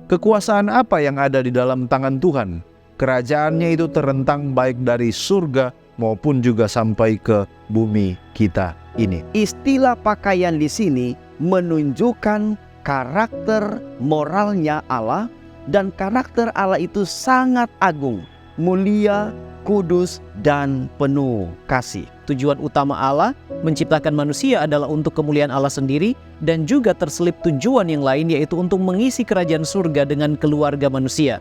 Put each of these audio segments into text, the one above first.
Kekuasaan apa yang ada di dalam tangan Tuhan? Kerajaannya itu terentang baik dari surga maupun juga sampai ke bumi kita ini. Istilah pakaian di sini menunjukkan karakter moralnya Allah, dan karakter Allah itu sangat agung, mulia, kudus, dan penuh kasih. Tujuan utama Allah menciptakan manusia adalah untuk kemuliaan Allah sendiri, dan juga terselip tujuan yang lain, yaitu untuk mengisi kerajaan surga dengan keluarga manusia.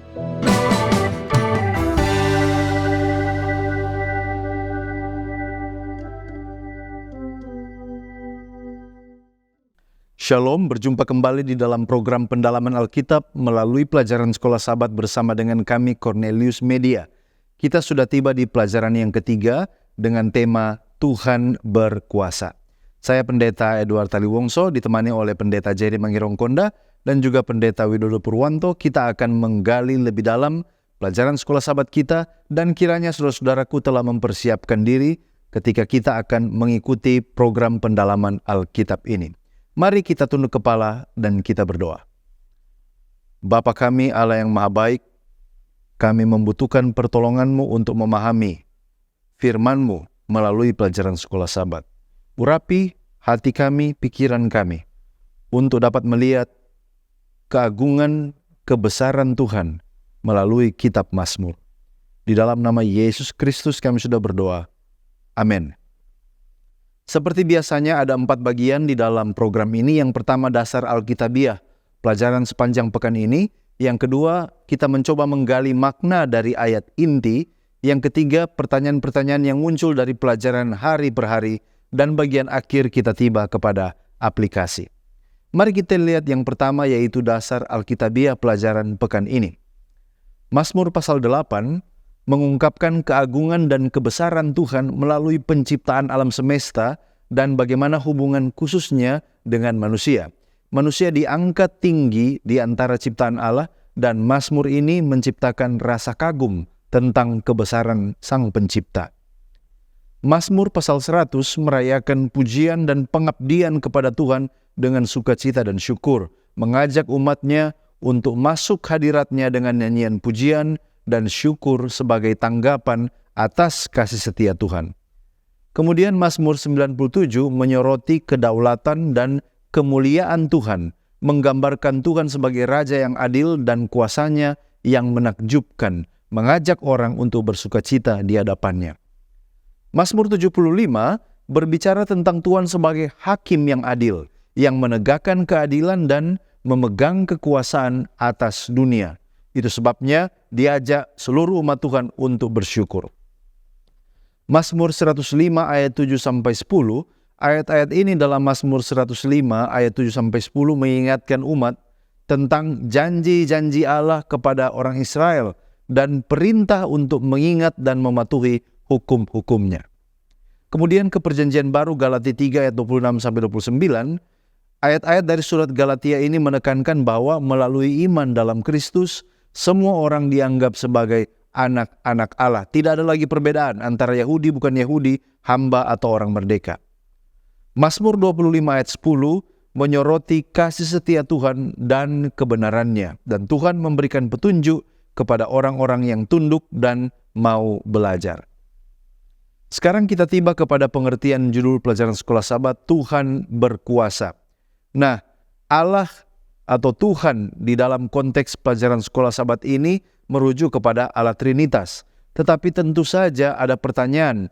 Shalom, berjumpa kembali di dalam program pendalaman Alkitab melalui pelajaran Sekolah Sabat bersama dengan kami Cornelius Media. Kita sudah tiba di pelajaran yang ketiga dengan tema Tuhan berkuasa. Saya Pendeta Edward Taliwongso ditemani oleh Pendeta Jerry Mangirongkonda dan juga Pendeta Widodo Purwanto. Kita akan menggali lebih dalam pelajaran Sekolah Sabat kita, dan kiranya saudara-saudaraku telah mempersiapkan diri ketika kita akan mengikuti program pendalaman Alkitab ini. Mari kita tunduk kepala dan kita berdoa. Bapa kami Allah yang Maha Baik, kami membutuhkan pertolongan-Mu untuk memahami firman-Mu melalui pelajaran Sekolah Sabat. Urapi hati kami, pikiran kami, untuk dapat melihat keagungan, kebesaran Tuhan melalui kitab Mazmur. Di dalam nama Yesus Kristus kami sudah berdoa. Amin. Seperti biasanya ada 4 bagian di dalam program ini. Yang pertama dasar Alkitabiah, pelajaran sepanjang pekan ini. Yang kedua, kita mencoba menggali makna dari ayat inti. Yang ketiga, pertanyaan-pertanyaan yang muncul dari pelajaran hari per hari. Dan bagian akhir kita tiba kepada aplikasi. Mari kita lihat yang pertama, yaitu dasar Alkitabiah pelajaran pekan ini. Mazmur pasal 8 mengungkapkan keagungan dan kebesaran Tuhan melalui penciptaan alam semesta dan bagaimana hubungan khususnya dengan manusia. Manusia diangkat tinggi di antara ciptaan Allah, dan Mazmur ini menciptakan rasa kagum tentang kebesaran Sang Pencipta. Mazmur pasal 100 merayakan pujian dan pengabdian kepada Tuhan dengan sukacita dan syukur, mengajak umatnya untuk masuk hadiratnya dengan nyanyian pujian dan syukur sebagai tanggapan atas kasih setia Tuhan. Kemudian Mazmur 97 menyoroti kedaulatan dan kemuliaan Tuhan, menggambarkan Tuhan sebagai Raja yang adil dan kuasanya yang menakjubkan, mengajak orang untuk bersukacita di hadapannya. Mazmur 75 berbicara tentang Tuhan sebagai hakim yang adil, yang menegakkan keadilan dan memegang kekuasaan atas dunia. Itu sebabnya diajak seluruh umat Tuhan untuk bersyukur. Mazmur 105 ayat 7-10, ayat-ayat ini dalam Mazmur 105 ayat 7-10 mengingatkan umat tentang janji-janji Allah kepada orang Israel dan perintah untuk mengingat dan mematuhi hukum-hukumnya. Kemudian ke Perjanjian Baru Galatia 3 ayat 26-29, ayat-ayat dari surat Galatia ini menekankan bahwa melalui iman dalam Kristus, semua orang dianggap sebagai anak-anak Allah. Tidak ada lagi perbedaan antara Yahudi bukan Yahudi, hamba atau orang merdeka. Mazmur 25 ayat 10 menyoroti kasih setia Tuhan dan kebenarannya. Dan Tuhan memberikan petunjuk kepada orang-orang yang tunduk dan mau belajar. Sekarang kita tiba kepada pengertian judul pelajaran Sekolah Sabat, Tuhan berkuasa. Nah, Allah atau Tuhan di dalam konteks pelajaran Sekolah Sabat ini merujuk kepada Allah Trinitas. Tetapi tentu saja ada pertanyaan,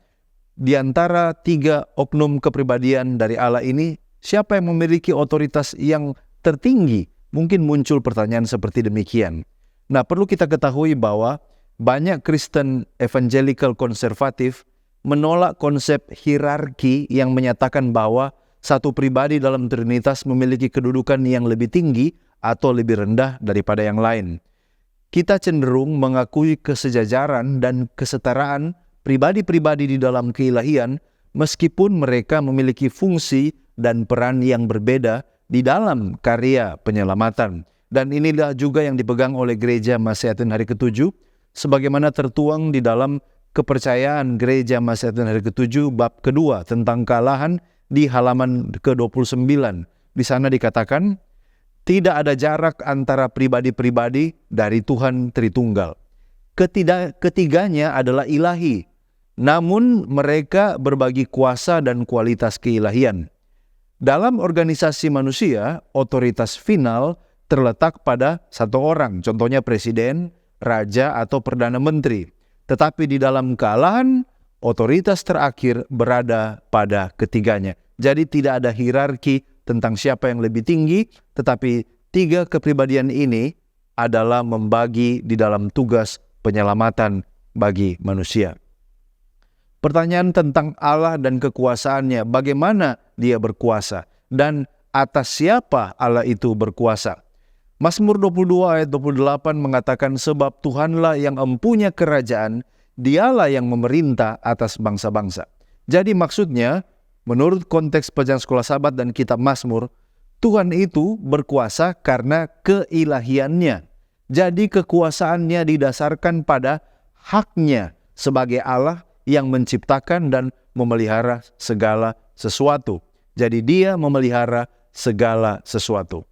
di antara 3 oknum kepribadian dari Allah ini, siapa yang memiliki otoritas yang tertinggi? Mungkin muncul pertanyaan seperti demikian. Nah, perlu kita ketahui bahwa banyak Kristen evangelical konservatif menolak konsep hierarki yang menyatakan bahwa satu pribadi dalam Trinitas memiliki kedudukan yang lebih tinggi atau lebih rendah daripada yang lain. Kita cenderung mengakui kesejajaran dan kesetaraan pribadi-pribadi di dalam keilahian, meskipun mereka memiliki fungsi dan peran yang berbeda di dalam karya penyelamatan. Dan inilah juga yang dipegang oleh Gereja Maseaten Hari ke-7, sebagaimana tertuang di dalam kepercayaan Gereja Maseaten Hari ke-7 bab kedua tentang kealahan di halaman ke-29. Di sana dikatakan, Tidak ada jarak antara pribadi-pribadi dari Tuhan Tritunggal. Ketiganya adalah ilahi, namun mereka berbagi kuasa dan kualitas keilahian. Dalam organisasi manusia, otoritas final terletak pada satu orang, contohnya presiden, raja, atau perdana menteri. Tetapi di dalam kealahan, otoritas terakhir berada pada ketiganya. Jadi tidak ada hierarki tentang siapa yang lebih tinggi, tetapi tiga kepribadian ini adalah membagi di dalam tugas penyelamatan bagi manusia. Pertanyaan tentang Allah dan kekuasaannya, bagaimana dia berkuasa dan atas siapa Allah itu berkuasa. Mazmur 22 ayat 28 mengatakan, sebab Tuhanlah yang empunya kerajaan, dialah yang memerintah atas bangsa-bangsa. Jadi maksudnya, menurut konteks pelajaran sekolah Sabat dan kitab Mazmur, Tuhan itu berkuasa karena keilahiannya. Jadi kekuasaannya didasarkan pada haknya sebagai Allah yang menciptakan dan memelihara segala sesuatu. Jadi dia memelihara segala sesuatu.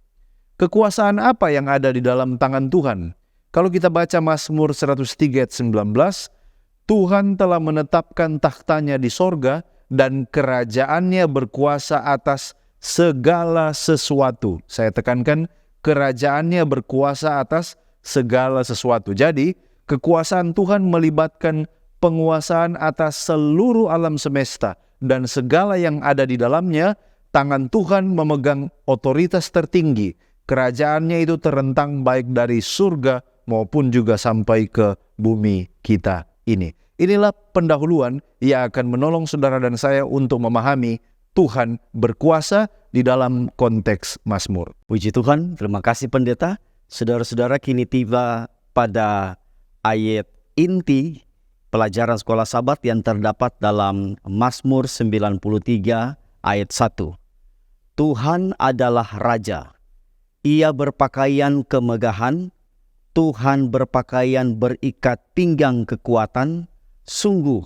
Kekuasaan apa yang ada di dalam tangan Tuhan? Kalau kita baca Mazmur 103 ayat 19, Tuhan telah menetapkan tahtanya di sorga dan kerajaannya berkuasa atas segala sesuatu. Saya tekankan, kerajaannya berkuasa atas segala sesuatu. Jadi, kekuasaan Tuhan melibatkan penguasaan atas seluruh alam semesta dan segala yang ada di dalamnya. Tangan Tuhan memegang otoritas tertinggi. Kerajaannya itu terentang baik dari surga maupun juga sampai ke bumi kita ini. Inilah pendahuluan yang akan menolong saudara dan saya untuk memahami Tuhan berkuasa di dalam konteks Mazmur. Puji Tuhan, terima kasih pendeta. Saudara-saudara, kini tiba pada ayat inti pelajaran sekolah Sabat yang terdapat dalam Mazmur 93 ayat 1. Tuhan adalah Raja. Ia berpakaian kemegahan, Tuhan berpakaian berikat pinggang kekuatan, sungguh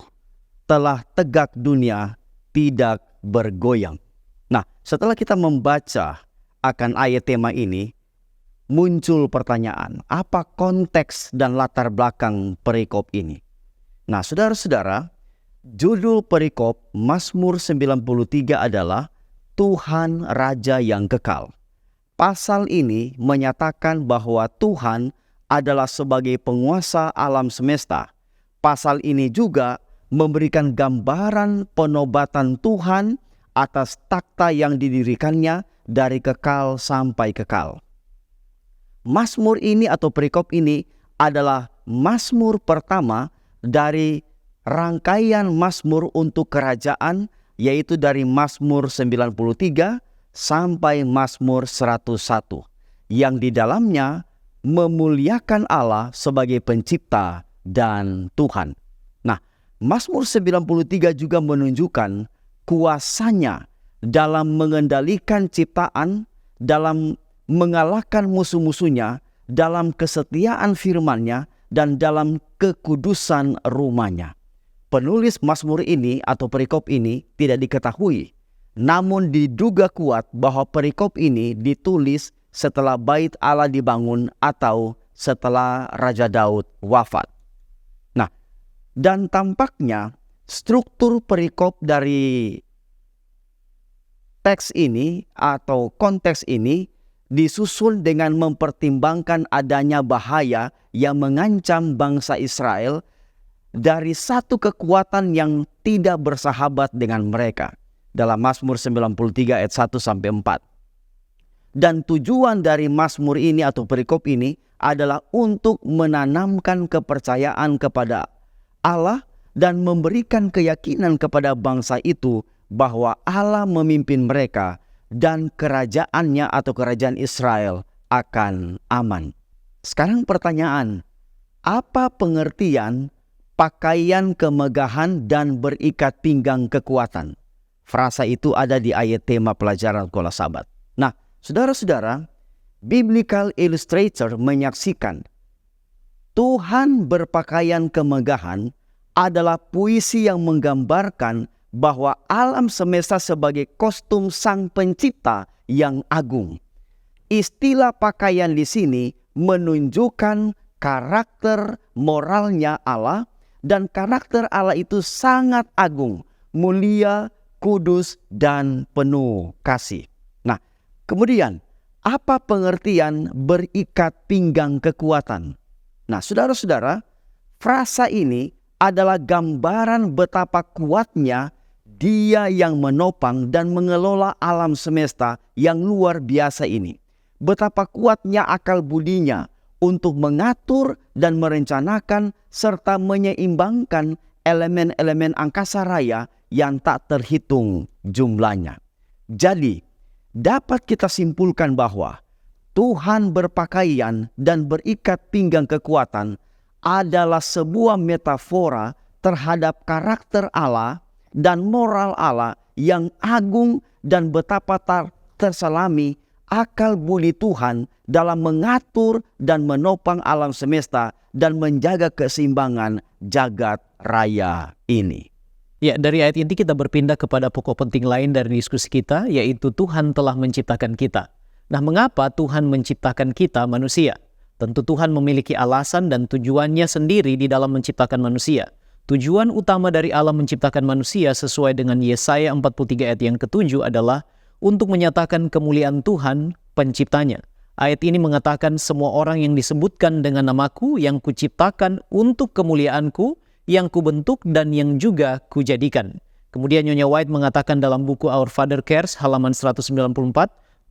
telah tegak dunia, tidak bergoyang. Nah, setelah kita membaca akan ayat tema ini, muncul pertanyaan, apa konteks dan latar belakang perikop ini? Nah, saudara-saudara, judul perikop Mazmur 93 adalah Tuhan Raja yang Kekal. Pasal ini menyatakan bahwa Tuhan adalah sebagai penguasa alam semesta. Pasal ini juga memberikan gambaran penobatan Tuhan atas takhta yang didirikannya dari kekal sampai kekal. Mazmur ini atau perikop ini adalah Mazmur pertama dari rangkaian Mazmur untuk kerajaan, yaitu dari Mazmur 93 sampai Mazmur 101, yang di dalamnya memuliakan Allah sebagai pencipta dan Tuhan. Nah, Mazmur 93 juga menunjukkan kuasanya dalam mengendalikan ciptaan, dalam mengalahkan musuh-musuhnya, dalam kesetiaan firman-Nya, dan dalam kekudusan rumah-Nya. Penulis Mazmur ini atau perikop ini tidak diketahui, namun diduga kuat bahwa perikop ini ditulis setelah Bait Allah dibangun atau setelah Raja Daud wafat. Nah, dan tampaknya struktur perikop dari teks ini atau konteks ini disusun dengan mempertimbangkan adanya bahaya yang mengancam bangsa Israel dari satu kekuatan yang tidak bersahabat dengan mereka. Dalam Mazmur 93 ayat 1-4. Dan tujuan dari Mazmur ini atau perikop ini adalah untuk menanamkan kepercayaan kepada Allah dan memberikan keyakinan kepada bangsa itu bahwa Allah memimpin mereka dan kerajaannya atau kerajaan Israel akan aman. Sekarang pertanyaan, apa pengertian pakaian kemegahan dan berikat pinggang kekuatan? Frasa itu ada di ayat tema pelajaran sekolah Sabat. Nah, saudara-saudara, Biblical Illustrator menyaksikan Tuhan berpakaian kemegahan adalah puisi yang menggambarkan bahwa alam semesta sebagai kostum sang pencipta yang agung. istilah pakaian di sini menunjukkan karakter moralnya Allah, dan karakter Allah itu sangat agung, mulia, kudus, dan penuh kasih. Nah, kemudian apa pengertian berikat pinggang kekuatan? Nah, saudara-saudara, frasa ini adalah gambaran betapa kuatnya Dia yang menopang dan mengelola alam semesta yang luar biasa ini. Betapa kuatnya akal budinya untuk mengatur dan merencanakan serta menyeimbangkan elemen-elemen angkasa raya yang tak terhitung jumlahnya. Jadi, dapat kita simpulkan bahwa Tuhan berpakaian dan berikat pinggang kekuatan adalah sebuah metafora terhadap karakter Allah dan moral Allah yang agung, dan betapa terselami akal budi Tuhan dalam mengatur dan menopang alam semesta dan menjaga keseimbangan jagat raya ini. Ya, dari ayat ini kita berpindah kepada pokok penting lain dari diskusi kita, yaitu Tuhan telah menciptakan kita. Nah, mengapa Tuhan menciptakan kita manusia? Tentu Tuhan memiliki alasan dan tujuannya sendiri di dalam menciptakan manusia. Tujuan utama dari Allah menciptakan manusia sesuai dengan Yesaya 43 ayat yang ke-7 adalah untuk menyatakan kemuliaan Tuhan penciptanya. Ayat ini mengatakan semua orang yang disebutkan dengan namaku yang kuciptakan untuk kemuliaanku, yang kubentuk dan yang juga kujadikan. Kemudian Nyonya White mengatakan dalam buku Our Father Cares halaman 194,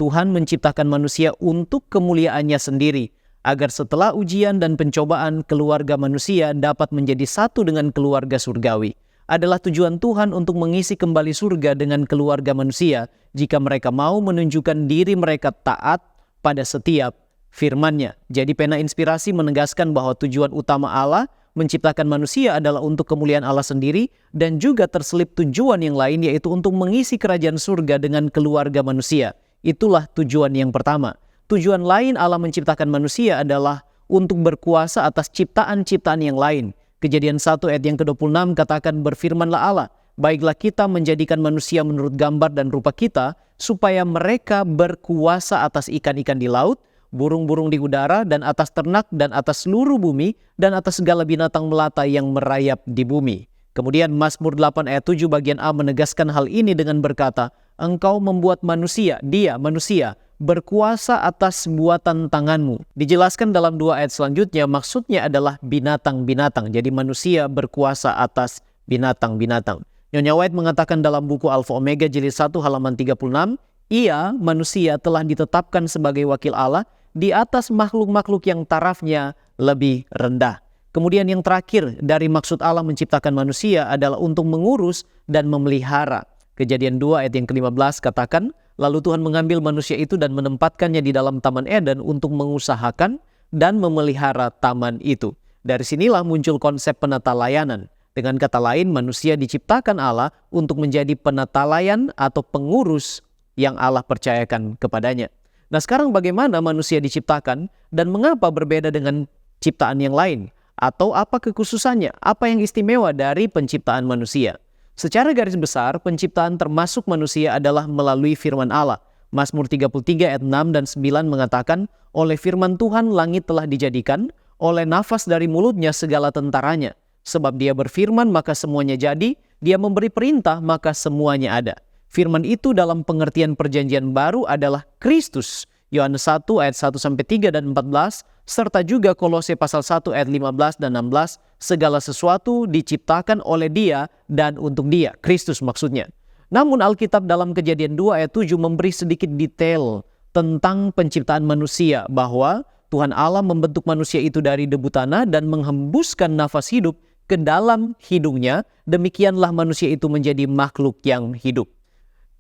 Tuhan menciptakan manusia untuk kemuliaannya sendiri, agar setelah ujian dan pencobaan keluarga manusia dapat menjadi satu dengan keluarga surgawi. Adalah tujuan Tuhan untuk mengisi kembali surga dengan keluarga manusia jika mereka mau menunjukkan diri mereka taat pada setiap firman-Nya. Jadi pena inspirasi menegaskan bahwa tujuan utama Allah menciptakan manusia adalah untuk kemuliaan Allah sendiri, dan juga terselip tujuan yang lain, yaitu untuk mengisi kerajaan surga dengan keluarga manusia. Itulah tujuan yang pertama. Tujuan lain Allah menciptakan manusia adalah untuk berkuasa atas ciptaan-ciptaan yang lain. Kejadian 1 ayat yang ke-26 katakan, berfirmanlah Allah, baiklah kita menjadikan manusia menurut gambar dan rupa kita, supaya mereka berkuasa atas ikan-ikan di laut, burung-burung di udara, dan atas ternak, dan atas seluruh bumi, dan atas segala binatang melata yang merayap di bumi. Kemudian Mazmur 8 ayat 7 bagian A menegaskan hal ini dengan berkata, engkau membuat manusia, dia manusia, berkuasa atas buatan tanganmu. Dijelaskan dalam 2 ayat selanjutnya, maksudnya adalah binatang-binatang. Jadi manusia berkuasa atas binatang-binatang. Nyonya White mengatakan dalam buku Alpha Omega jilid 1 halaman 36, ia, manusia, telah ditetapkan sebagai wakil Allah di atas makhluk-makhluk yang tarafnya lebih rendah. Kemudian yang terakhir dari maksud Allah menciptakan manusia adalah untuk mengurus dan memelihara. Kejadian 2 ayat yang ke-15 katakan, lalu Tuhan mengambil manusia itu dan menempatkannya di dalam Taman Eden untuk mengusahakan dan memelihara taman itu. Dari sinilah muncul konsep penata layanan. Dengan kata lain, manusia diciptakan Allah untuk menjadi penata layan atau pengurus yang Allah percayakan kepadanya. Nah, sekarang bagaimana manusia diciptakan dan mengapa berbeda dengan ciptaan yang lain? Atau apa kekhususannya? Apa yang istimewa dari penciptaan manusia? Secara garis besar, penciptaan termasuk manusia adalah melalui firman Allah. Mazmur 33 ayat 6 dan 9 mengatakan, oleh firman Tuhan langit telah dijadikan, oleh nafas dari mulutnya segala tentaranya. Sebab dia berfirman maka semuanya jadi, dia memberi perintah maka semuanya ada. Firman itu dalam pengertian perjanjian baru adalah Kristus. Yohanes 1 ayat 1-3 dan 14, serta juga Kolose pasal 1 ayat 15 dan 16, segala sesuatu diciptakan oleh Dia dan untuk Dia, Kristus maksudnya. Namun Alkitab dalam Kejadian 2 ayat 7 memberi sedikit detail tentang penciptaan manusia, bahwa Tuhan Allah membentuk manusia itu dari debu tanah dan menghembuskan nafas hidup ke dalam hidungnya, demikianlah manusia itu menjadi makhluk yang hidup.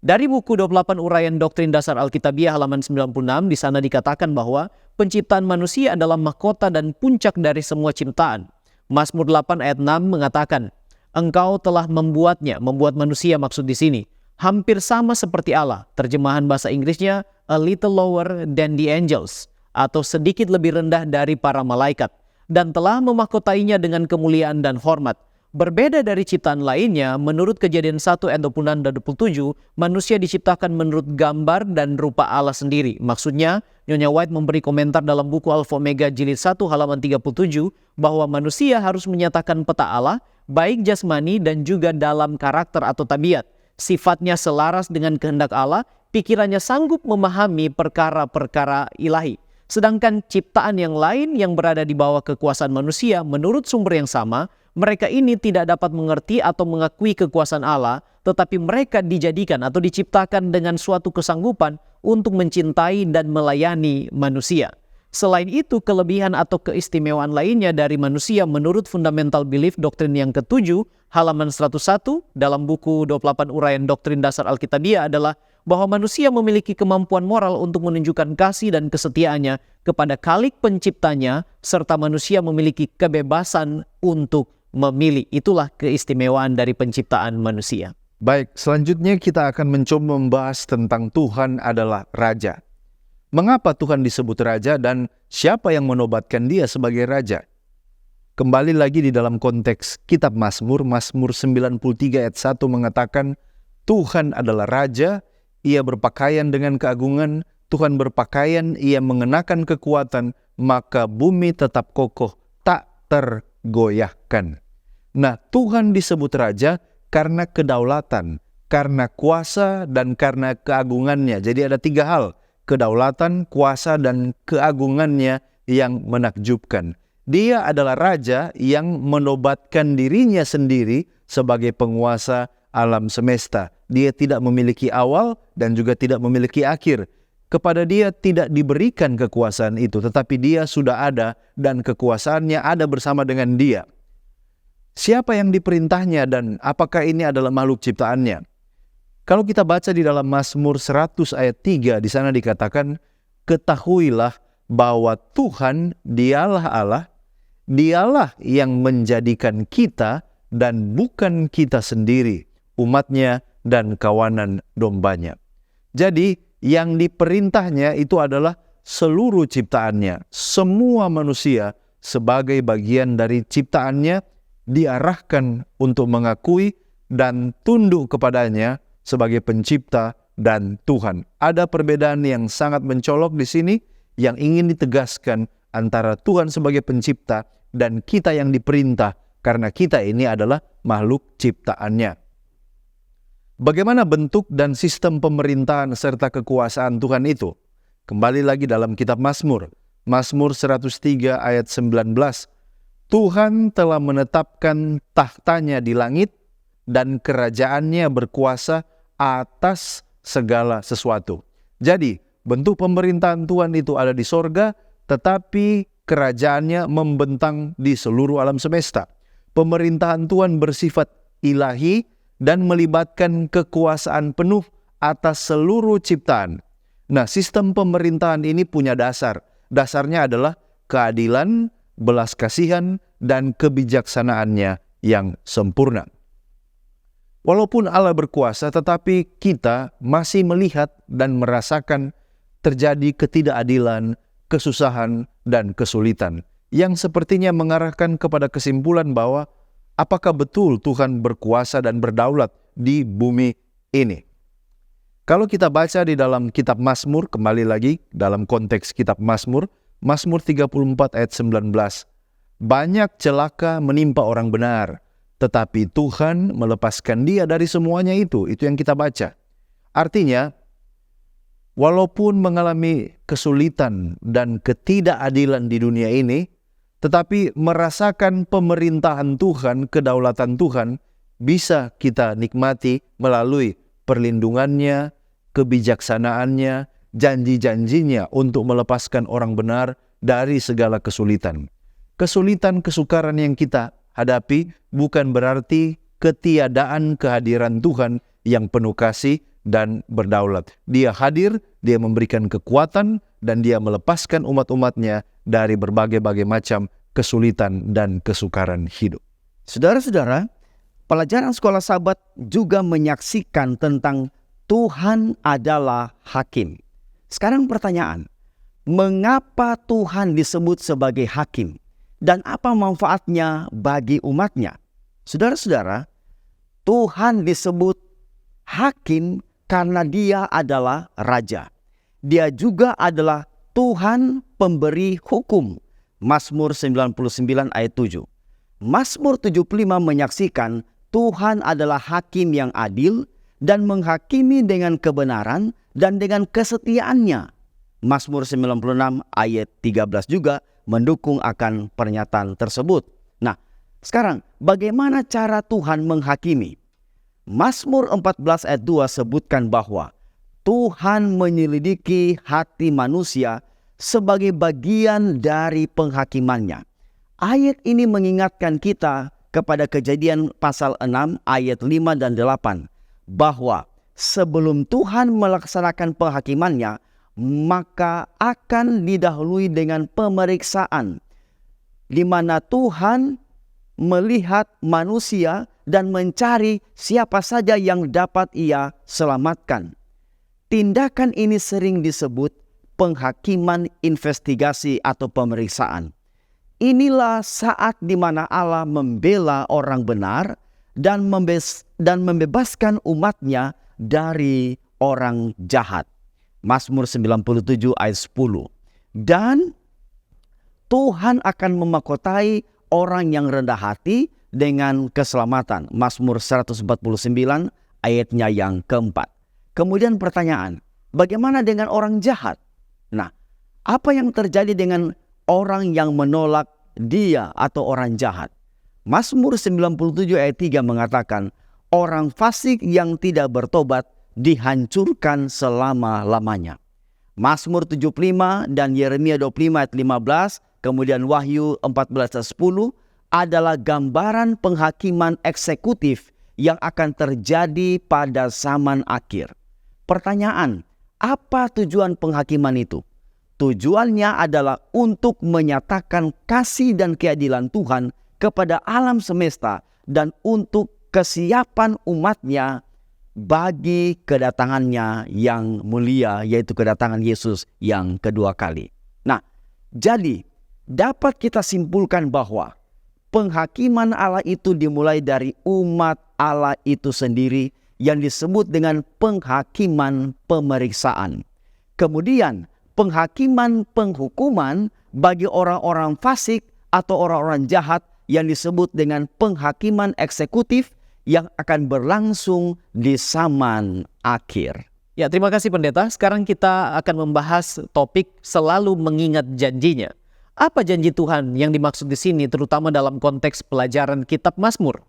Dari buku 28 Uraian Doktrin Dasar Alkitabiah halaman 96, di sana dikatakan bahwa penciptaan manusia adalah mahkota dan puncak dari semua ciptaan. Mazmur 8 ayat 6 mengatakan, engkau telah membuatnya, membuat manusia maksud di sini, hampir sama seperti Allah. Terjemahan bahasa Inggrisnya, a little lower than the angels, atau sedikit lebih rendah dari para malaikat, dan telah memahkotainya dengan kemuliaan dan hormat. Berbeda dari ciptaan lainnya, menurut Kejadian 1 ayat 26 dan 27, manusia diciptakan menurut gambar dan rupa Allah sendiri. Maksudnya, Nyonya White memberi komentar dalam buku Alpha Omega jilid 1 halaman 37 bahwa manusia harus menyatakan peta Allah, baik jasmani dan juga dalam karakter atau tabiat. Sifatnya selaras dengan kehendak Allah, pikirannya sanggup memahami perkara-perkara ilahi. Sedangkan ciptaan yang lain yang berada di bawah kekuasaan manusia, menurut sumber yang sama, mereka ini tidak dapat mengerti atau mengakui kekuasaan Allah, tetapi mereka dijadikan atau diciptakan dengan suatu kesanggupan untuk mencintai dan melayani manusia. Selain itu, kelebihan atau keistimewaan lainnya dari manusia menurut Fundamental Belief Doktrin yang ke-7, halaman 101 dalam buku 28 Uraian Doktrin Dasar Alkitabiah adalah bahwa manusia memiliki kemampuan moral untuk menunjukkan kasih dan kesetiaannya kepada Khalik penciptanya, serta manusia memiliki kebebasan untuk memilih. Itulah keistimewaan dari penciptaan manusia. Baik, selanjutnya kita akan mencoba membahas tentang Tuhan adalah Raja. Mengapa Tuhan disebut Raja dan siapa yang menobatkan Dia sebagai Raja? Kembali lagi di dalam konteks kitab Mazmur, Mazmur 93 ayat 1 mengatakan, Tuhan adalah Raja, Ia berpakaian dengan keagungan, Tuhan berpakaian, Ia mengenakan kekuatan, maka bumi tetap kokoh, tak tergoyahkan. Nah, Tuhan disebut Raja karena kedaulatan, karena kuasa, dan karena keagungannya. Jadi ada 3 hal, kedaulatan, kuasa, dan keagungannya yang menakjubkan. Dia adalah Raja yang menobatkan dirinya sendiri sebagai penguasa alam semesta. Dia tidak memiliki awal dan juga tidak memiliki akhir. Kepada Dia tidak diberikan kekuasaan itu, tetapi Dia sudah ada dan kekuasaannya ada bersama dengan Dia. Siapa yang diperintahnya dan apakah ini adalah makhluk ciptaannya? Kalau kita baca di dalam Mazmur 100 ayat 3, di sana dikatakan, ketahuilah bahwa Tuhan dialah Allah, Dialah yang menjadikan kita dan bukan kita sendiri, umatnya dan kawanan dombanya. Jadi yang diperintahnya itu adalah seluruh ciptaannya. Semua manusia sebagai bagian dari ciptaannya diarahkan untuk mengakui dan tunduk kepadanya sebagai pencipta dan Tuhan. Ada perbedaan yang sangat mencolok di sini yang ingin ditegaskan antara Tuhan sebagai pencipta dan kita yang diperintah, karena kita ini adalah makhluk ciptaannya. Bagaimana bentuk dan sistem pemerintahan serta kekuasaan Tuhan itu? Kembali lagi dalam kitab Mazmur, Mazmur 103 ayat 19. Tuhan telah menetapkan tahtanya di langit dan kerajaannya berkuasa atas segala sesuatu. Jadi, bentuk pemerintahan Tuhan itu ada di sorga, tetapi kerajaannya membentang di seluruh alam semesta. Pemerintahan Tuhan bersifat ilahi dan melibatkan kekuasaan penuh atas seluruh ciptaan. Nah, sistem pemerintahan ini punya dasar. Dasarnya adalah keadilan, belas kasihan, dan kebijaksanaannya yang sempurna. Walaupun Allah berkuasa, tetapi kita masih melihat dan merasakan terjadi ketidakadilan, kesusahan, dan kesulitan yang sepertinya mengarahkan kepada kesimpulan bahwa apakah betul Tuhan berkuasa dan berdaulat di bumi ini. Kalau kita baca di dalam kitab Mazmur, kembali lagi dalam konteks kitab Mazmur, Mazmur 34 ayat 19, banyak celaka menimpa orang benar, tetapi Tuhan melepaskan dia dari semuanya itu yang kita baca. Artinya, walaupun mengalami kesulitan dan ketidakadilan di dunia ini, tetapi merasakan pemerintahan Tuhan, kedaulatan Tuhan, bisa kita nikmati melalui perlindungannya, kebijaksanaannya, janji-janjinya untuk melepaskan orang benar dari segala kesulitan. Kesulitan, kesukaran yang kita hadapi bukan berarti ketiadaan kehadiran Tuhan yang penuh kasih dan berdaulat. Dia hadir, dia memberikan kekuatan, dan dia melepaskan umat-umatnya dari berbagai-bagai macam kesulitan dan kesukaran hidup. Saudara-saudara, pelajaran sekolah Sabat juga menyaksikan tentang Tuhan adalah hakim. Sekarang pertanyaan, mengapa Tuhan disebut sebagai hakim? Dan apa manfaatnya bagi umatnya? Saudara-saudara, Tuhan disebut hakim karena Dia adalah raja. Dia juga adalah Tuhan pemberi hukum. Mazmur 99 ayat 7. Mazmur 75 menyaksikan Tuhan adalah hakim yang adil dan menghakimi dengan kebenaran dan dengan kesetiaannya. Mazmur 96 ayat 13 juga mendukung akan pernyataan tersebut. Nah, sekarang bagaimana cara Tuhan menghakimi? Mazmur 14 ayat 2 sebutkan bahwa Tuhan menyelidiki hati manusia sebagai bagian dari penghakimannya. Ayat ini mengingatkan kita kepada Kejadian pasal 6 ayat 5 dan 8 bahwa sebelum Tuhan melaksanakan penghakimannya, maka akan didahului dengan pemeriksaan di mana Tuhan melihat manusia dan mencari siapa saja yang dapat Ia selamatkan. Tindakan ini sering disebut penghakiman investigasi atau pemeriksaan. Inilah saat di mana Allah membela orang benar dan membebaskan umatnya dari orang jahat. Mazmur 97 ayat 10. Dan Tuhan akan memahkotai orang yang rendah hati dengan keselamatan. Mazmur 149 ayatnya yang keempat. Kemudian pertanyaan, bagaimana dengan orang jahat? Nah, apa yang terjadi dengan orang yang menolak Dia atau orang jahat? Mazmur 97 ayat 3 mengatakan, orang fasik yang tidak bertobat dihancurkan selama-lamanya. Mazmur 75 dan Yeremia 25 ayat 15, kemudian Wahyu 14 ayat 10 adalah gambaran penghakiman eksekutif yang akan terjadi pada zaman akhir. Pertanyaan, apa tujuan penghakiman itu? Tujuannya adalah untuk menyatakan kasih dan keadilan Tuhan kepada alam semesta dan untuk kesiapan umatnya bagi kedatangannya yang mulia, yaitu kedatangan Yesus yang kedua kali. Nah, jadi dapat kita simpulkan bahwa penghakiman Allah itu dimulai dari umat Allah itu sendiri yang disebut dengan penghakiman pemeriksaan. Kemudian penghakiman penghukuman bagi orang-orang fasik atau orang-orang jahat yang disebut dengan penghakiman eksekutif yang akan berlangsung di zaman akhir. Ya, terima kasih pendeta. Sekarang kita akan membahas topik selalu mengingat janjinya. Apa janji Tuhan yang dimaksud di sini, terutama dalam konteks pelajaran kitab Mazmur?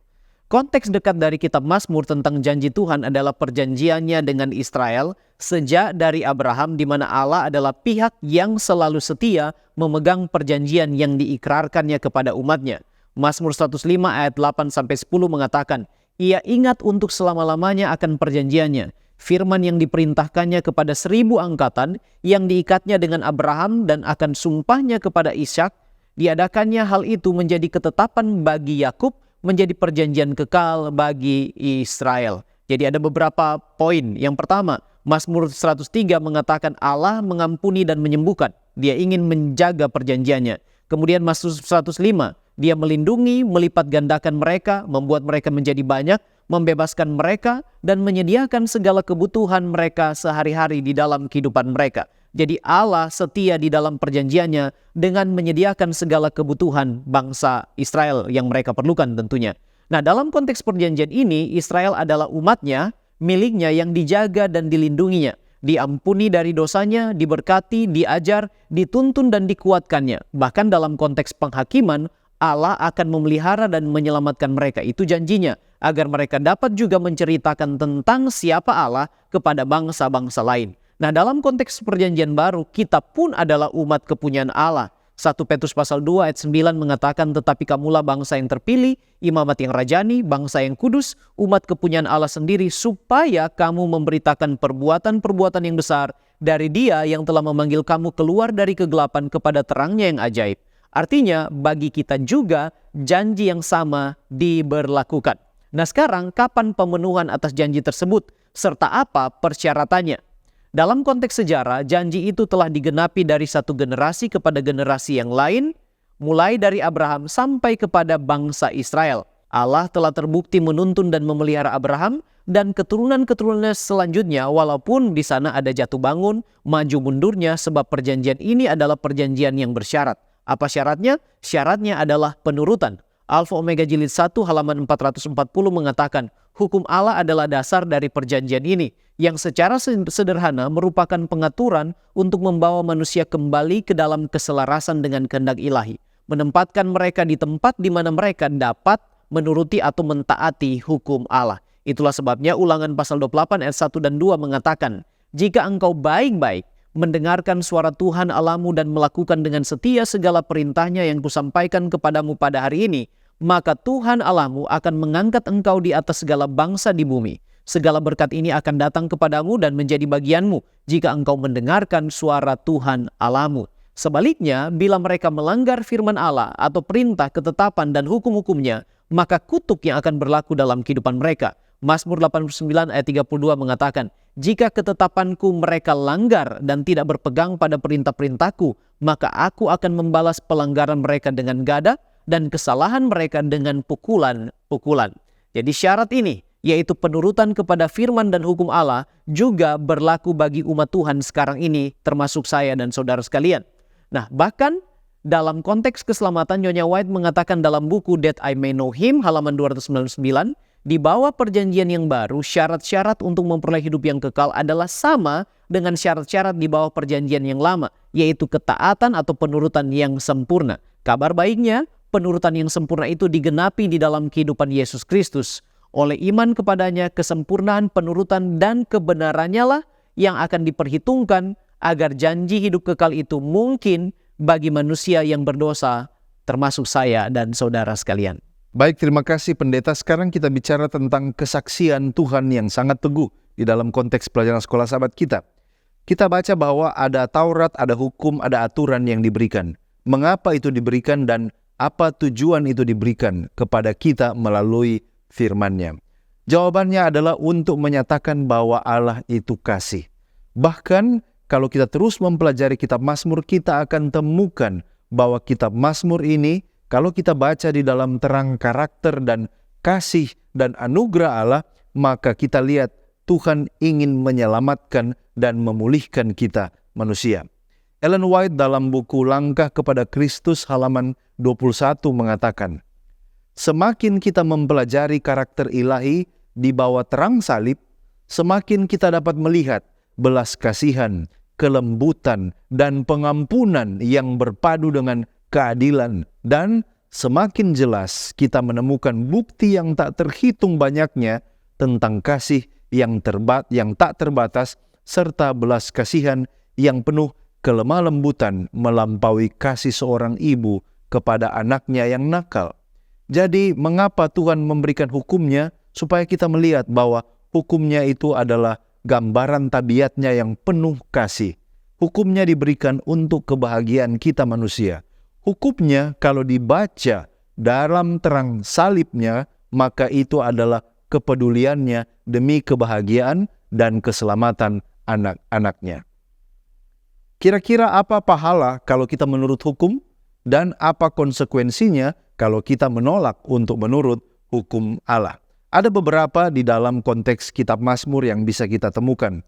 Konteks dekat dari kitab Mazmur tentang janji Tuhan adalah perjanjiannya dengan Israel sejak dari Abraham, di mana Allah adalah pihak yang selalu setia memegang perjanjian yang diikrarkannya kepada umatnya. Mazmur 105 ayat 8-10 mengatakan, Ia ingat untuk selama-lamanya akan perjanjiannya, firman yang diperintahkannya kepada 1000 angkatan, yang diikatnya dengan Abraham dan akan sumpahnya kepada Ishak. Diadakannya hal itu menjadi ketetapan bagi Yakub, menjadi perjanjian kekal bagi Israel. Jadi ada beberapa poin. Yang pertama, Mazmur 103 mengatakan Allah mengampuni dan menyembuhkan. Dia ingin menjaga perjanjiannya. Kemudian Mazmur 105, Dia melindungi, melipat gandakan mereka, membuat mereka menjadi banyak, membebaskan mereka, dan menyediakan segala kebutuhan mereka sehari-hari di dalam kehidupan mereka. Jadi Allah setia di dalam perjanjiannya dengan menyediakan segala kebutuhan bangsa Israel yang mereka perlukan tentunya. Nah, dalam konteks perjanjian ini, Israel adalah umatnya, miliknya yang dijaga dan dilindunginya. Diampuni dari dosanya, diberkati, diajar, dituntun dan dikuatkannya. Bahkan dalam konteks penghakiman, Allah akan memelihara dan menyelamatkan mereka. Itu janjinya, agar mereka dapat juga menceritakan tentang siapa Allah kepada bangsa-bangsa lain. Nah, dalam konteks perjanjian baru, kita pun adalah umat kepunyaan Allah. 1 Petrus pasal 2 ayat 9 mengatakan, tetapi kamulah bangsa yang terpilih, imamat yang rajani, bangsa yang kudus, umat kepunyaan Allah sendiri, supaya kamu memberitakan perbuatan-perbuatan yang besar dari Dia yang telah memanggil kamu keluar dari kegelapan kepada terangnya yang ajaib. Artinya, bagi kita juga janji yang sama diberlakukan. Nah, sekarang kapan pemenuhan atas janji tersebut? Serta apa persyaratannya? Dalam konteks sejarah, janji itu telah digenapi dari satu generasi kepada generasi yang lain, mulai dari Abraham sampai kepada bangsa Israel. Allah telah terbukti menuntun dan memelihara Abraham dan keturunan-keturunannya selanjutnya, walaupun di sana ada jatuh bangun, maju mundurnya, sebab perjanjian ini adalah perjanjian yang bersyarat. Apa syaratnya? Syaratnya adalah penurutan. Alfa Omega Jilid 1 halaman 440 mengatakan, hukum Allah adalah dasar dari perjanjian ini, yang secara sederhana merupakan pengaturan untuk membawa manusia kembali ke dalam keselarasan dengan kehendak ilahi, menempatkan mereka di tempat di mana mereka dapat menuruti atau mentaati hukum Allah. Itulah sebabnya Ulangan pasal 28 ayat 1 dan 2 mengatakan, jika engkau baik-baik mendengarkan suara Tuhan Allahmu dan melakukan dengan setia segala perintahnya yang kusampaikan kepadamu pada hari ini, maka Tuhan Allahmu akan mengangkat engkau di atas segala bangsa di bumi. Segala berkat ini akan datang kepadamu dan menjadi bagianmu jika engkau mendengarkan suara Tuhan Allahmu. Sebaliknya, bila mereka melanggar firman Allah atau perintah, ketetapan, dan hukum-hukumnya, maka kutuk yang akan berlaku dalam kehidupan mereka. Mazmur 89 ayat 32 mengatakan, jika ketetapanku mereka langgar dan tidak berpegang pada perintah-perintahku, maka aku akan membalas pelanggaran mereka dengan gada dan kesalahan mereka dengan pukulan-pukulan. Jadi syarat ini, yaitu penurutan kepada firman dan hukum Allah, juga berlaku bagi umat Tuhan sekarang ini, termasuk saya dan saudara sekalian. Nah, bahkan dalam konteks keselamatan, Nyonya White mengatakan dalam buku That I May Know Him halaman 299, di bawah perjanjian yang baru, syarat-syarat untuk memperoleh hidup yang kekal adalah sama dengan syarat-syarat di bawah perjanjian yang lama, yaitu ketaatan atau penurutan yang sempurna. Kabar baiknya, penurutan yang sempurna itu digenapi di dalam kehidupan Yesus Kristus. Oleh iman kepadanya, kesempurnaan, penurutan, dan kebenarannya lah yang akan diperhitungkan agar janji hidup kekal itu mungkin bagi manusia yang berdosa, termasuk saya dan saudara sekalian. Baik, terima kasih pendeta. Sekarang kita bicara tentang kesaksian Tuhan yang sangat teguh di dalam konteks pelajaran sekolah sahabat kita. Kita baca bahwa ada Taurat, ada hukum, ada aturan yang diberikan. Mengapa itu diberikan dan apa tujuan itu diberikan kepada kita melalui firman-Nya? Jawabannya adalah untuk menyatakan bahwa Allah itu kasih. Bahkan kalau kita terus mempelajari kitab Mazmur, kita akan temukan bahwa kitab Mazmur ini, kalau kita baca di dalam terang karakter dan kasih dan anugerah Allah, maka kita lihat Tuhan ingin menyelamatkan dan memulihkan kita manusia. Ellen White dalam buku Langkah kepada Kristus halaman 21 mengatakan, semakin kita mempelajari karakter ilahi di bawah terang salib, semakin kita dapat melihat belas kasihan, kelembutan, dan pengampunan yang berpadu dengan keadilan, dan semakin jelas kita menemukan bukti yang tak terhitung banyaknya tentang kasih yang tak terbatas serta belas kasihan yang penuh kelemah lembutan melampaui kasih seorang ibu kepada anaknya yang nakal. Jadi mengapa Tuhan memberikan hukumnya? Supaya kita melihat bahwa hukumnya itu adalah gambaran tabiatnya yang penuh kasih. Hukumnya diberikan untuk kebahagiaan kita manusia. Hukumnya kalau dibaca dalam terang salibnya, maka itu adalah kepeduliannya demi kebahagiaan dan keselamatan anak-anaknya. Kira-kira apa pahala kalau kita menurut hukum? Dan apa konsekuensinya kalau kita menolak untuk menurut hukum Allah? Ada beberapa di dalam konteks kitab Mazmur yang bisa kita temukan.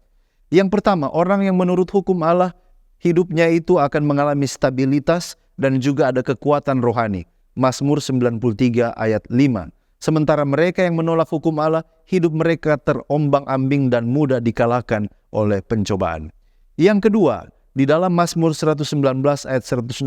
Yang pertama, orang yang menurut hukum Allah, hidupnya itu akan mengalami stabilitas dan juga ada kekuatan rohani. Mazmur 93 ayat 5. Sementara mereka yang menolak hukum Allah, hidup mereka terombang-ambing dan mudah dikalahkan oleh pencobaan. Yang kedua, di dalam Mazmur 119 ayat 165,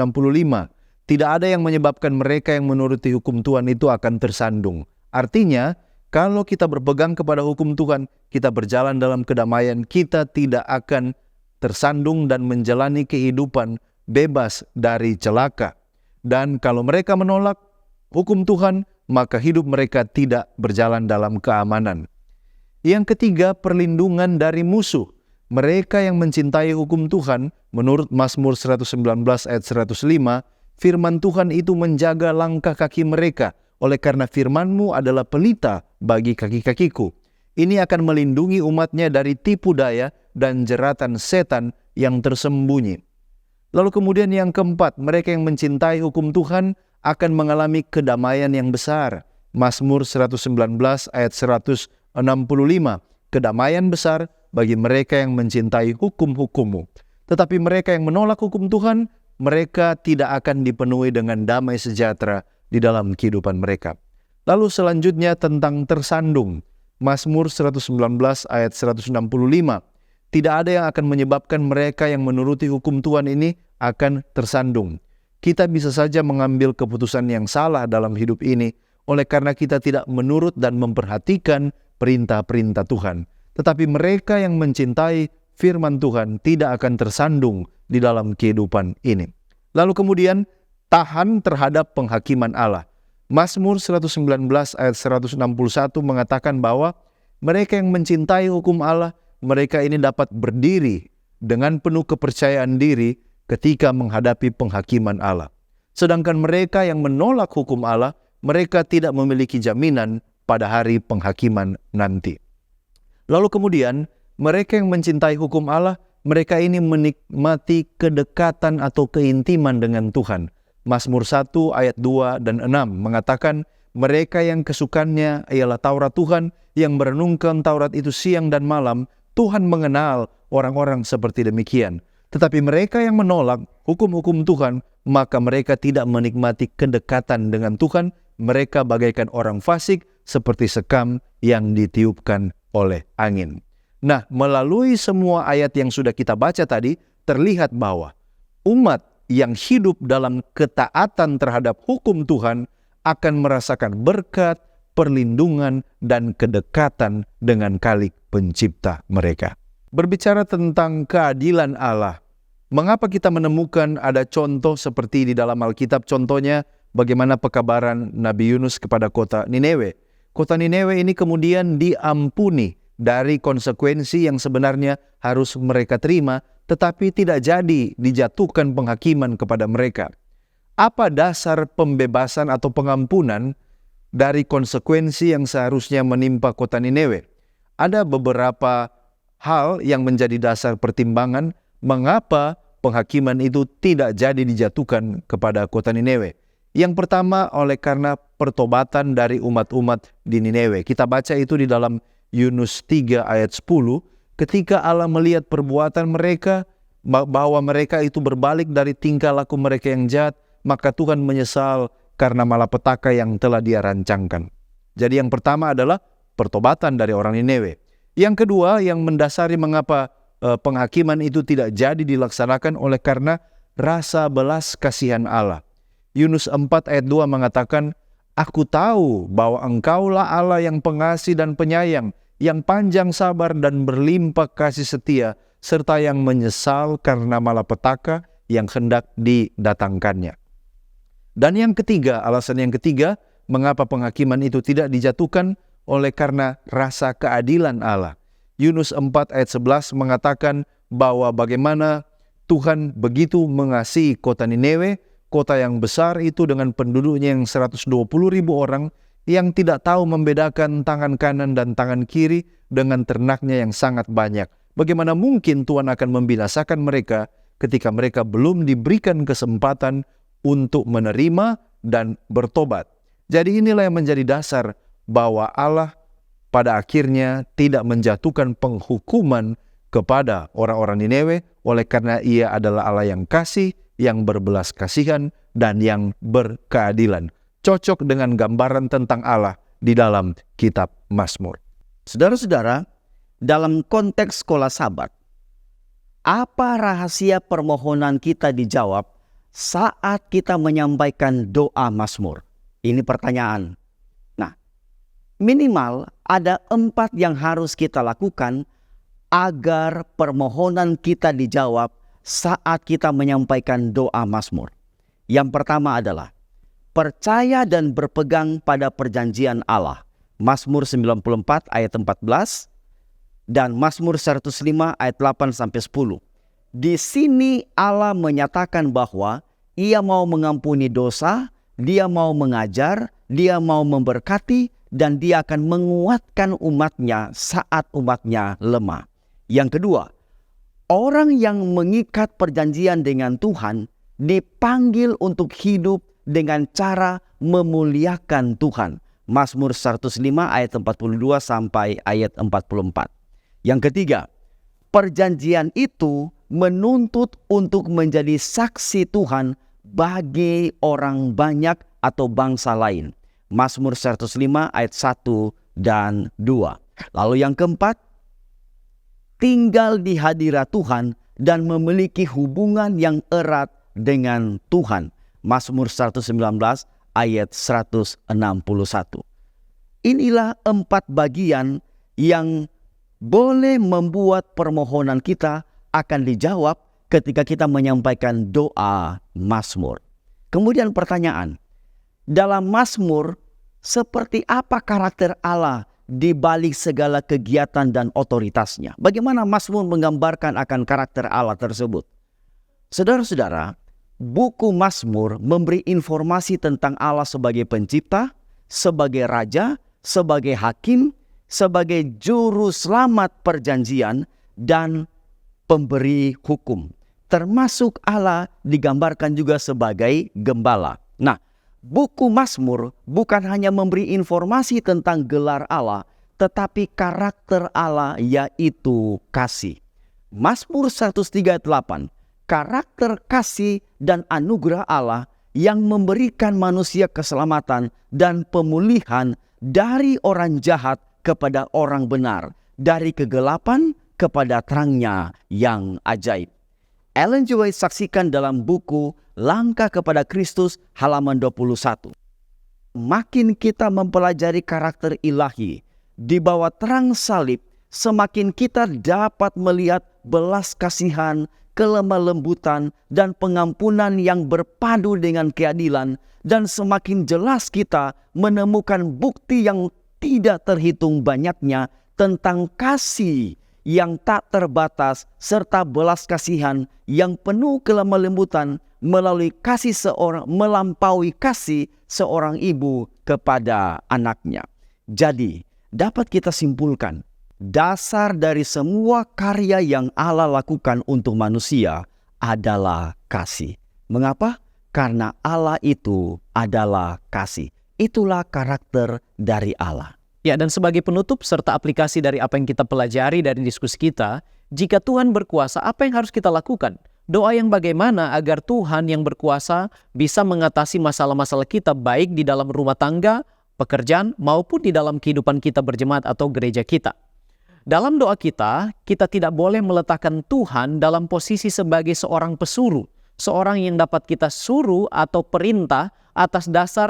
tidak ada yang menyebabkan mereka yang menuruti hukum Tuhan itu akan tersandung. Artinya, kalau kita berpegang kepada hukum Tuhan, kita berjalan dalam kedamaian, kita tidak akan tersandung dan menjalani kehidupan bebas dari celaka. Dan kalau mereka menolak hukum Tuhan, maka hidup mereka tidak berjalan dalam keamanan. Yang ketiga, perlindungan dari musuh. Mereka yang mencintai hukum Tuhan, menurut Mazmur 119 ayat 105, firman Tuhan itu menjaga langkah kaki mereka. Oleh karena firman-Mu adalah pelita bagi kaki-kakiku. Ini akan melindungi umatnya dari tipu daya dan jeratan setan yang tersembunyi. Lalu kemudian yang keempat, mereka yang mencintai hukum Tuhan akan mengalami kedamaian yang besar. Mazmur 119 ayat 165, kedamaian besar bagi mereka yang mencintai hukum-hukum-Mu. Tetapi mereka yang menolak hukum Tuhan, mereka tidak akan dipenuhi dengan damai sejahtera di dalam kehidupan mereka. Lalu selanjutnya tentang tersandung. Mazmur 119 ayat 165. Tidak ada yang akan menyebabkan mereka yang menuruti hukum Tuhan ini akan tersandung. Kita bisa saja mengambil keputusan yang salah dalam hidup ini oleh karena kita tidak menurut dan memperhatikan perintah-perintah Tuhan. Tetapi mereka yang mencintai firman Tuhan tidak akan tersandung di dalam kehidupan ini. Lalu kemudian tahan terhadap penghakiman Allah. Mazmur 119 ayat 161 mengatakan bahwa mereka yang mencintai hukum Allah, mereka ini dapat berdiri dengan penuh kepercayaan diri ketika menghadapi penghakiman Allah. Sedangkan mereka yang menolak hukum Allah, mereka tidak memiliki jaminan pada hari penghakiman nanti. Lalu kemudian, mereka yang mencintai hukum Allah, mereka ini menikmati kedekatan atau keintiman dengan Tuhan. Mazmur 1 ayat 2 dan 6 mengatakan, mereka yang kesukaannya ialah Taurat Tuhan, yang merenungkan Taurat itu siang dan malam, Tuhan mengenal orang-orang seperti demikian. Tetapi mereka yang menolak hukum-hukum Tuhan, maka mereka tidak menikmati kedekatan dengan Tuhan. Mereka bagaikan orang fasik seperti sekam yang ditiupkan oleh angin. Nah, melalui semua ayat yang sudah kita baca tadi, terlihat bahwa umat yang hidup dalam ketaatan terhadap hukum Tuhan akan merasakan berkat, perlindungan, dan kedekatan dengan Khalik Pencipta mereka. Berbicara tentang keadilan Allah, mengapa kita menemukan ada contoh seperti di dalam Alkitab? Contohnya bagaimana pekabaran Nabi Yunus kepada kota Niniwe. Kota Niniwe ini kemudian diampuni dari konsekuensi yang sebenarnya harus mereka terima, tetapi tidak jadi dijatuhkan penghakiman kepada mereka. Apa dasar pembebasan atau pengampunan dari konsekuensi yang seharusnya menimpa kota Niniwe? Ada beberapa hal yang menjadi dasar pertimbangan mengapa penghakiman itu tidak jadi dijatuhkan kepada kota Niniwe. Yang pertama, oleh karena pertobatan dari umat-umat di Niniwe. Kita baca itu di dalam Yunus 3 ayat 10, ketika Allah melihat perbuatan mereka, bahwa mereka itu berbalik dari tingkah laku mereka yang jahat, maka Tuhan menyesal karena malapetaka yang telah Dia rancangkan. Jadi yang pertama adalah pertobatan dari orang Niniwe. Yang kedua, yang mendasari mengapa penghakiman itu tidak jadi dilaksanakan oleh karena rasa belas kasihan Allah. Yunus 4 ayat 2 mengatakan, Aku tahu bahwa Engkaulah Allah yang pengasih dan penyayang, yang panjang sabar dan berlimpah kasih setia, serta yang menyesal karena malapetaka yang hendak didatangkannya. Dan yang ketiga, alasan yang ketiga, mengapa penghakiman itu tidak dijatuhkan oleh karena rasa keadilan Allah. Yunus 4 ayat 11 mengatakan bahwa bagaimana Tuhan begitu mengasihi kota Niniwe, kota yang besar itu dengan penduduknya yang 120.000 orang, yang tidak tahu membedakan tangan kanan dan tangan kiri dengan ternaknya yang sangat banyak. Bagaimana mungkin Tuhan akan membinasakan mereka ketika mereka belum diberikan kesempatan untuk menerima dan bertobat? Jadi inilah yang menjadi dasar bahwa Allah pada akhirnya tidak menjatuhkan penghukuman kepada orang-orang Niniwe oleh karena Ia adalah Allah yang kasih, yang berbelas kasihan, dan yang berkeadilan. Cocok dengan gambaran tentang Allah di dalam kitab Mazmur. Saudara-saudara, dalam konteks sekolah Sabat, apa rahasia permohonan kita dijawab saat kita menyampaikan doa Mazmur? Ini pertanyaan. Nah, minimal ada 4 yang harus kita lakukan agar permohonan kita dijawab saat kita menyampaikan doa Mazmur. Yang pertama adalah percaya dan berpegang pada perjanjian Allah. Mazmur 94 ayat 14 dan Mazmur 105 ayat 8-10. Di sini Allah menyatakan bahwa Ia mau mengampuni dosa, Dia mau mengajar, Dia mau memberkati, dan Dia akan menguatkan umatnya saat umatnya lemah. Yang kedua, orang yang mengikat perjanjian dengan Tuhan dipanggil untuk hidup dengan cara memuliakan Tuhan. Mazmur 105 ayat 42 sampai ayat 44. Yang ketiga, perjanjian itu menuntut untuk menjadi saksi Tuhan bagi orang banyak atau bangsa lain. Mazmur 105 ayat 1 dan 2. Lalu yang keempat, tinggal di hadirat Tuhan dan memiliki hubungan yang erat dengan Tuhan. Mazmur 119 ayat 161. Inilah 4 bagian yang boleh membuat permohonan kita akan dijawab ketika kita menyampaikan doa Mazmur. Kemudian pertanyaan, dalam Mazmur seperti apa karakter Allah di balik segala kegiatan dan otoritasnya? Bagaimana Mazmur menggambarkan akan karakter Allah tersebut? Saudara-saudara, buku Mazmur memberi informasi tentang Allah sebagai pencipta, sebagai raja, sebagai hakim, sebagai juru selamat perjanjian, dan pemberi hukum. Termasuk Allah digambarkan juga sebagai gembala. Nah, buku Mazmur bukan hanya memberi informasi tentang gelar Allah, tetapi karakter Allah yaitu kasih. Mazmur 103:8, karakter kasih dan anugerah Allah yang memberikan manusia keselamatan dan pemulihan dari orang jahat kepada orang benar, dari kegelapan kepada terangnya yang ajaib. Ellen G. White saksikan dalam buku Langkah kepada Kristus halaman 21. Makin kita mempelajari karakter ilahi di bawah terang salib, semakin kita dapat melihat belas kasihan, kelemah lembutan, dan pengampunan yang berpadu dengan keadilan, dan semakin jelas kita menemukan bukti yang tidak terhitung banyaknya tentang kasih yang tak terbatas serta belas kasihan yang penuh kelemah lembutan melampaui kasih seorang ibu kepada anaknya. Jadi, dapat kita simpulkan, dasar dari semua karya yang Allah lakukan untuk manusia adalah kasih. Mengapa? Karena Allah itu adalah kasih. Itulah karakter dari Allah. Ya, dan sebagai penutup serta aplikasi dari apa yang kita pelajari dari diskusi kita, jika Tuhan berkuasa, apa yang harus kita lakukan? Doa yang bagaimana agar Tuhan yang berkuasa bisa mengatasi masalah-masalah kita baik di dalam rumah tangga, pekerjaan, maupun di dalam kehidupan kita berjemaat atau gereja kita. Dalam doa kita, kita tidak boleh meletakkan Tuhan dalam posisi sebagai seorang pesuruh, seorang yang dapat kita suruh atau perintah atas dasar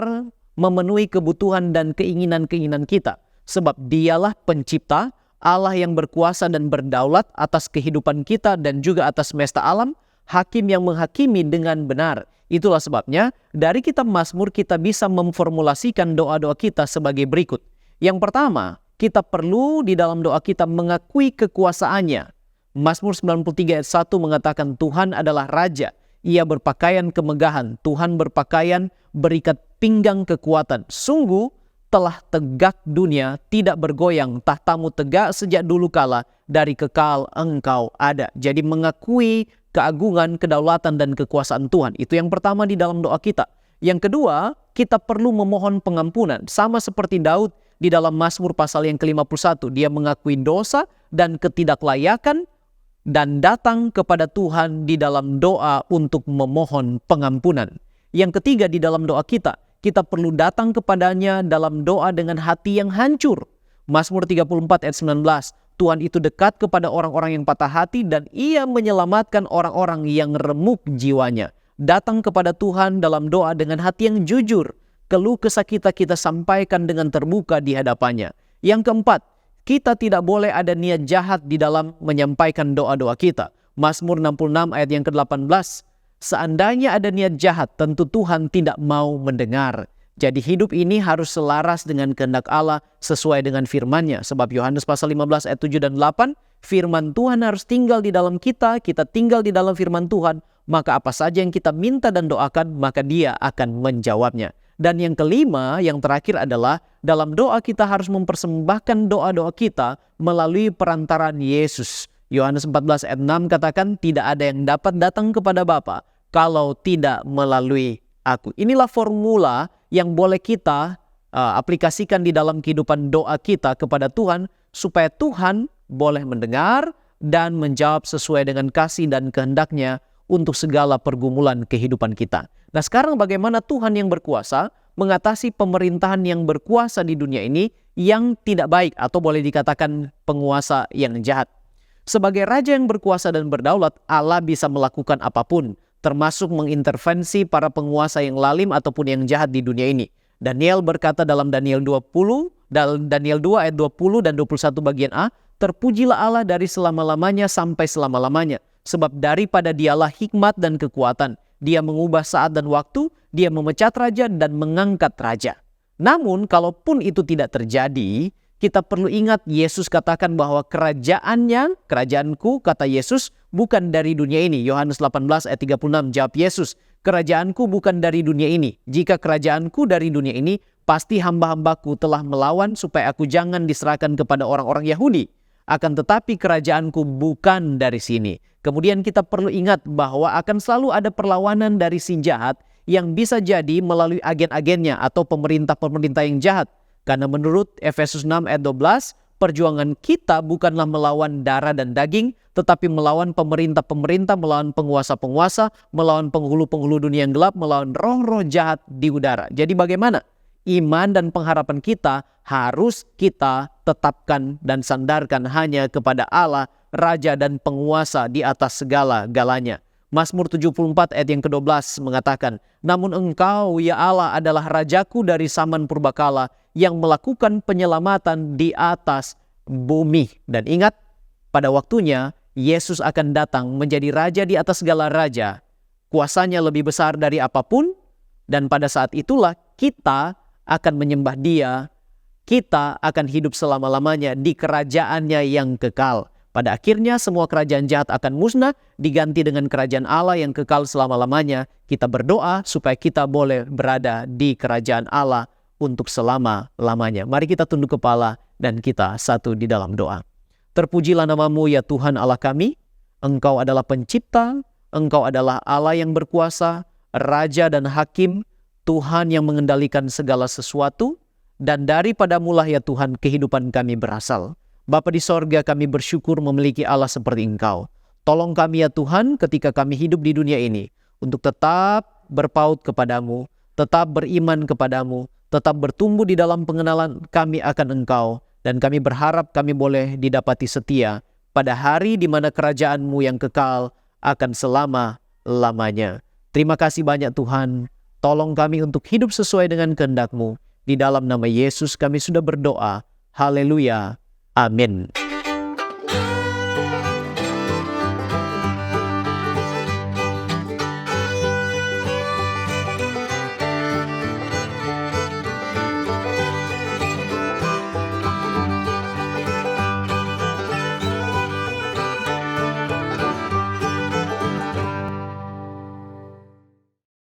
memenuhi kebutuhan dan keinginan-keinginan kita. Sebab dialah pencipta, Allah yang berkuasa dan berdaulat atas kehidupan kita dan juga atas semesta alam, hakim yang menghakimi dengan benar. Itulah sebabnya dari kitab Mazmur kita bisa memformulasikan doa-doa kita sebagai berikut. Yang pertama, kita perlu di dalam doa kita mengakui kekuasaannya. Mazmur 93 ayat 1 mengatakan Tuhan adalah Raja. Ia berpakaian kemegahan, Tuhan berpakaian berikat pinggang kekuatan. Sungguh telah tegak dunia, tidak bergoyang, tahtamu tegak sejak dulu kala, dari kekal engkau ada. Jadi mengakui keagungan, kedaulatan, dan kekuasaan Tuhan. Itu yang pertama di dalam doa kita. Yang kedua, kita perlu memohon pengampunan. Sama seperti Daud di dalam Mazmur pasal yang ke-51. Dia mengakui dosa dan ketidaklayakan dan datang kepada Tuhan di dalam doa untuk memohon pengampunan. Yang ketiga di dalam doa kita perlu datang kepadanya dalam doa dengan hati yang hancur. Mazmur 34 ayat 19, Tuhan itu dekat kepada orang-orang yang patah hati dan ia menyelamatkan orang-orang yang remuk jiwanya. Datang kepada Tuhan dalam doa dengan hati yang jujur. Keluh kesah kita sampaikan dengan terbuka di hadapannya. Yang keempat, kita tidak boleh ada niat jahat di dalam menyampaikan doa-doa kita. Mazmur 66 ayat yang ke-18, seandainya ada niat jahat, tentu Tuhan tidak mau mendengar. Jadi hidup ini harus selaras dengan kehendak Allah sesuai dengan firman-Nya. Sebab Yohanes pasal 15 ayat 7 dan 8, firman Tuhan harus tinggal di dalam kita tinggal di dalam firman Tuhan, maka apa saja yang kita minta dan doakan, maka Dia akan menjawabnya. Dan yang kelima, yang terakhir adalah dalam doa kita harus mempersembahkan doa-doa kita melalui perantaraan Yesus. Yohanes 14 ayat 6 katakan, tidak ada yang dapat datang kepada Bapa kalau tidak melalui aku. Inilah formula yang boleh kita aplikasikan di dalam kehidupan doa kita kepada Tuhan, supaya Tuhan boleh mendengar dan menjawab sesuai dengan kasih dan kehendak-Nya untuk segala pergumulan kehidupan kita. Nah, sekarang bagaimana Tuhan yang berkuasa mengatasi pemerintahan yang berkuasa di dunia ini yang tidak baik, atau boleh dikatakan penguasa yang jahat. Sebagai raja yang berkuasa dan berdaulat, Allah bisa melakukan apapun, termasuk mengintervensi para penguasa yang lalim ataupun yang jahat di dunia ini. Daniel berkata dalam Daniel 2 ayat 20 dan 21 bagian A, "Terpujilah Allah dari selama-lamanya sampai selama-lamanya, sebab daripada Dialah hikmat dan kekuatan. Dia mengubah saat dan waktu, Dia memecat raja dan mengangkat raja." Namun kalaupun itu tidak terjadi, kita perlu ingat Yesus katakan bahwa kerajaanku, kata Yesus, bukan dari dunia ini. Yohanes 18 ayat 36, jawab Yesus, "Kerajaanku bukan dari dunia ini. Jika kerajaanku dari dunia ini, pasti hamba-hambaku telah melawan supaya aku jangan diserahkan kepada orang-orang Yahudi. Akan tetapi kerajaanku bukan dari sini." Kemudian kita perlu ingat bahwa akan selalu ada perlawanan dari si jahat yang bisa jadi melalui agen-agennya atau pemerintah-pemerintah yang jahat. Karena menurut Efesus 6 ayat 12, perjuangan kita bukanlah melawan darah dan daging, tetapi melawan pemerintah-pemerintah, melawan penguasa-penguasa, melawan penghulu-penghulu dunia yang gelap, melawan roh-roh jahat di udara. Jadi bagaimana? Iman dan pengharapan kita harus kita tetapkan dan sandarkan hanya kepada Allah, Raja dan penguasa di atas segala-galanya. Mazmur 74 ayat yang ke-12 mengatakan, "Namun Engkau, ya Allah, adalah Rajaku dari zaman purbakala, yang melakukan penyelamatan di atas bumi." Dan ingat, pada waktunya Yesus akan datang menjadi Raja di atas segala raja. Kuasanya lebih besar dari apapun, dan pada saat itulah kita akan menyembah Dia. Kita akan hidup selama-lamanya di kerajaannya yang kekal. Pada akhirnya semua kerajaan jahat akan musnah, diganti dengan kerajaan Allah yang kekal selama-lamanya. Kita berdoa supaya kita boleh berada di kerajaan Allah untuk selama-lamanya. Mari kita tunduk kepala dan kita satu di dalam doa. Terpujilah nama-Mu ya Tuhan Allah kami. Engkau adalah pencipta, Engkau adalah Allah yang berkuasa, Raja dan Hakim, Tuhan yang mengendalikan segala sesuatu, dan daripada-Mu-lah ya Tuhan kehidupan kami berasal. Bapa di sorga, kami bersyukur memiliki Allah seperti Engkau. Tolong kami ya Tuhan ketika kami hidup di dunia ini, untuk tetap berpaut kepadamu, tetap beriman kepadamu, tetap bertumbuh di dalam pengenalan kami akan Engkau, dan kami berharap kami boleh didapati setia pada hari di mana kerajaan-Mu yang kekal akan selama-lamanya. Terima kasih banyak Tuhan, tolong kami untuk hidup sesuai dengan kehendak-Mu. Di dalam nama Yesus kami sudah berdoa. Haleluya. Amin.